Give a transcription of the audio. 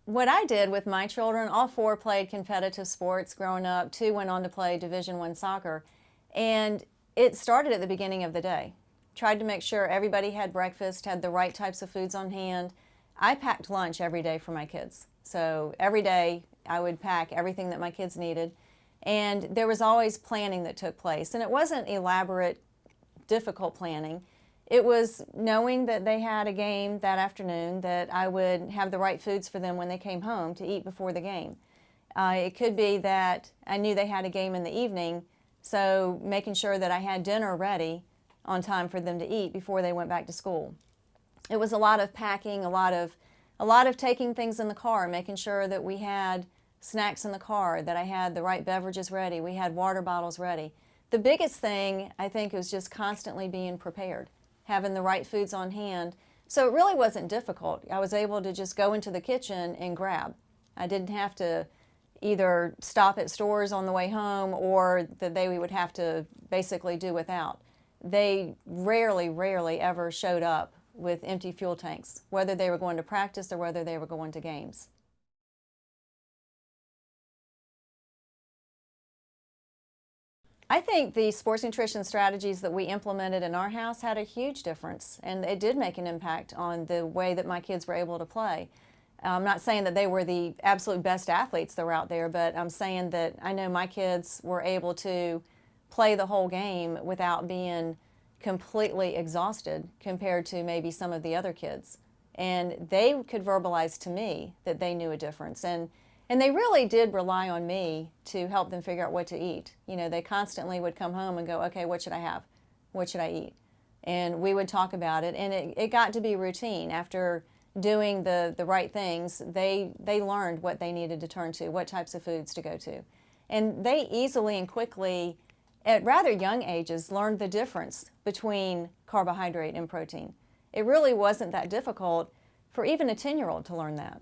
What I did with my children, all four played competitive sports growing up. Two went on to play Division I soccer. And it started at the beginning of the day. Tried to make sure everybody had breakfast, had the right types of foods on hand. I packed lunch every day for my kids. So every day I would pack everything that my kids needed. And there was always planning that took place. And it wasn't elaborate, difficult planning. It was knowing that they had a game that afternoon, that I would have the right foods for them when they came home to eat before the game. It could be that I knew they had a game in the evening, so making sure that I had dinner ready on time for them to eat before they went back to school. It was a lot of packing, a lot of taking things in the car, making sure that we had snacks in the car, that I had the right beverages ready, we had water bottles ready. The biggest thing, I think, was just constantly being prepared, having the right foods on hand. So it really wasn't difficult. I was able to just go into the kitchen and grab. I didn't have to either stop at stores on the way home or that they would have to basically do without. They rarely ever showed up with empty fuel tanks, whether they were going to practice or whether they were going to games. I think the sports nutrition strategies that we implemented in our house had a huge difference, and it did make an impact on the way that my kids were able to play. I'm not saying that they were the absolute best athletes that were out there, but I'm saying that I know my kids were able to play the whole game without being completely exhausted compared to maybe some of the other kids. And they could verbalize to me that they knew a difference. And they really did rely on me to help them figure out what to eat. You know, they constantly would come home and go, okay, what should I have? What should I eat? And we would talk about it, and it got to be routine. After doing the right things, they learned what they needed to turn to, what types of foods to go to. And they easily and quickly, at rather young ages, learned the difference between carbohydrate and protein. It really wasn't that difficult for even a 10-year-old to learn that.